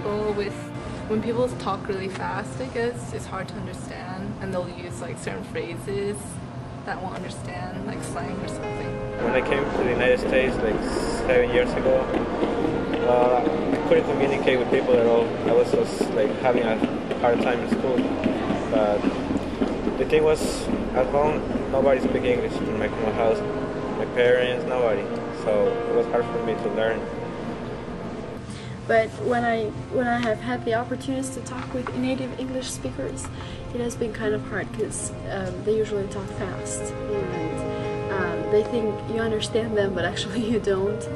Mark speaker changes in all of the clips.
Speaker 1: struggle with when people talk really fast, I guess. It's hard to understand, and they'll use like certain phrases that won't understand, like slang or something.
Speaker 2: When I came to the United States like 7 years ago, I couldn't communicate with people at all. I was just like having a hard time in school. But the thing was, at home, nobody speaks English in my house. My parents, nobody. So it was hard for me to learn.
Speaker 3: But when I have had the opportunities to talk with native English speakers, it has been kind of hard because they usually talk fast and they think you understand them, but actually you don't.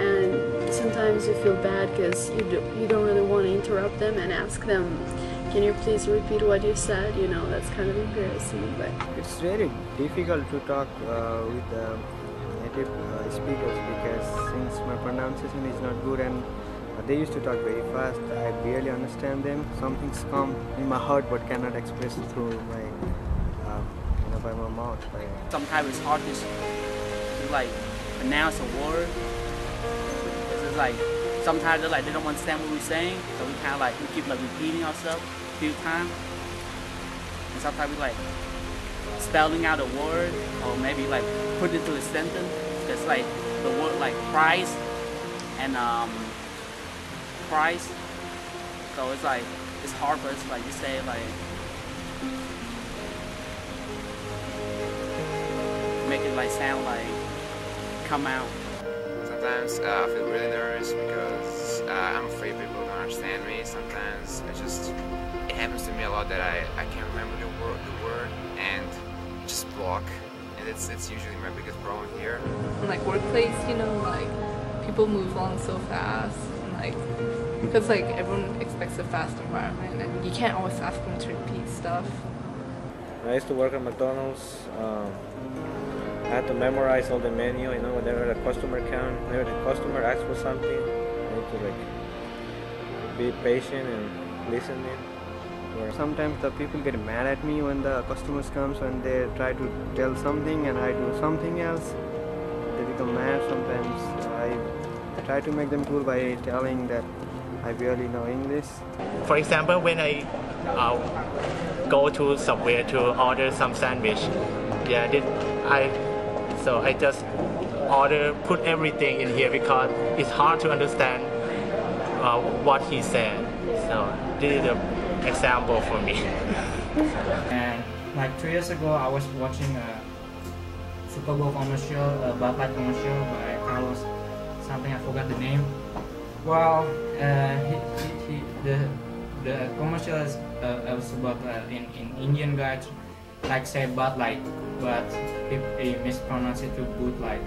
Speaker 3: And sometimes you feel bad because you don't really want to interrupt them and ask them, can you please repeat what you said? You know, that's kind of embarrassing. But
Speaker 4: it's very difficult to talk with native speakers because since my pronunciation is not good and they used to talk very fast, I barely understand them. Some things come in my heart but cannot express through my, by my mouth.
Speaker 5: Sometimes it's hard to like pronounce a word. It's like sometimes they don't understand what we're saying, so we kind of like we keep like repeating ourselves a few times. And sometimes we like spelling out a word or maybe like put it into a sentence. It's like the word like price and price. So it's like it's hard for us like to say like make it like sound like come out.
Speaker 6: Sometimes I feel really nervous because I'm afraid people don't understand me. Sometimes it happens to me a lot that I can't remember the word and just block, and it's usually my biggest problem here.
Speaker 1: In like workplace, you know, like people move along so fast, and like because like everyone expects a fast environment, and you can't always ask them to repeat stuff.
Speaker 2: I used to work at McDonald's. I had to memorize all the menu, you know, whenever the customer comes, whenever the customer asks for something, I need to like be patient and listening.
Speaker 4: Sometimes the people get mad at me when the customers comes and they try to tell something and I do something else. They become mad sometimes. I try to make them cool by telling that I barely know English.
Speaker 7: For example, when I go to somewhere to order some sandwich, so I just put everything in here because it's hard to understand what he said. So this is an example for me.
Speaker 8: And like 2 years ago, I was watching a Super Bowl commercial, a Bud Light commercial by Carlos, something I forgot the name. Well, the commercial is was about an Indian guy like say Bud Light, but he mispronounced it to Bud Light.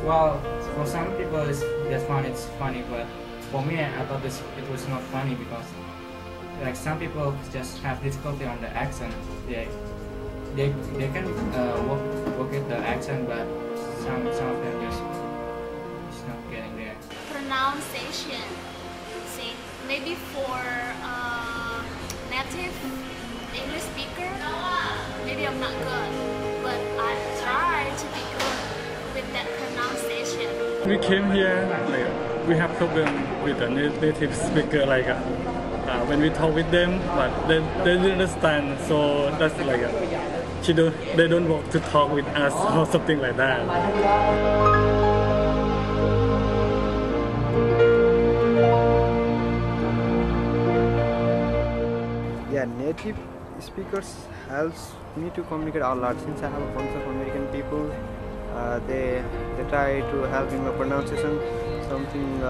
Speaker 8: Well, for some people they find it's funny, but for me I thought it was not funny because like some people just have difficulty on the accent. They can work with the accent, but some of them just not getting there.
Speaker 9: Pronunciation. See, maybe for native English speaker, maybe I'm not good, but I try to be good with that pronunciation.
Speaker 10: We came here, like we have problem with the native speaker, like when we talk with them, but they don't understand. So that's like they don't want to talk with us or something like that.
Speaker 4: Yeah, native speakers helps me to communicate a lot. Since I have a bunch of American people, they try to help in my pronunciation. Something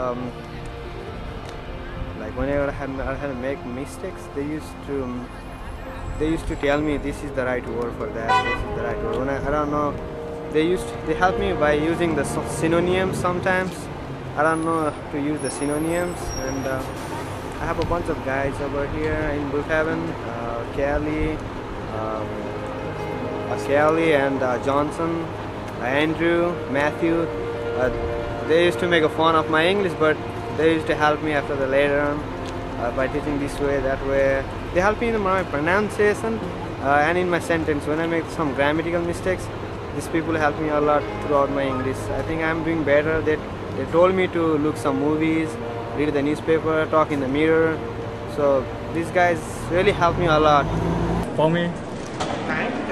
Speaker 4: like whenever I had to make mistakes, they used to tell me this is the right word for that. This is the right word. When I don't know, they help me by using the synonyms sometimes. I don't know to use the synonyms, and I have a bunch of guys over here in Brookhaven, Kelly and Johnson, Andrew, Matthew. They used to make a fun of my English, but they used to help me after the later on by teaching this way, that way. They help me in my pronunciation and in my sentence. When I make some grammatical mistakes, these people help me a lot throughout my English. I think I'm doing better. They told me to look some movies read the newspaper, talk in the mirror. So these guys really help me a lot.
Speaker 10: For me,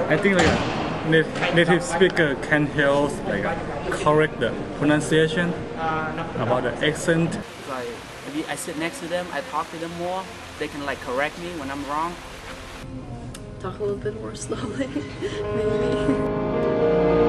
Speaker 10: I think like native speaker can help like correct the pronunciation about the accent.
Speaker 5: Like maybe I sit next to them, I talk to them more. They can like correct me when I'm wrong.
Speaker 3: Talk a little bit more slowly, maybe.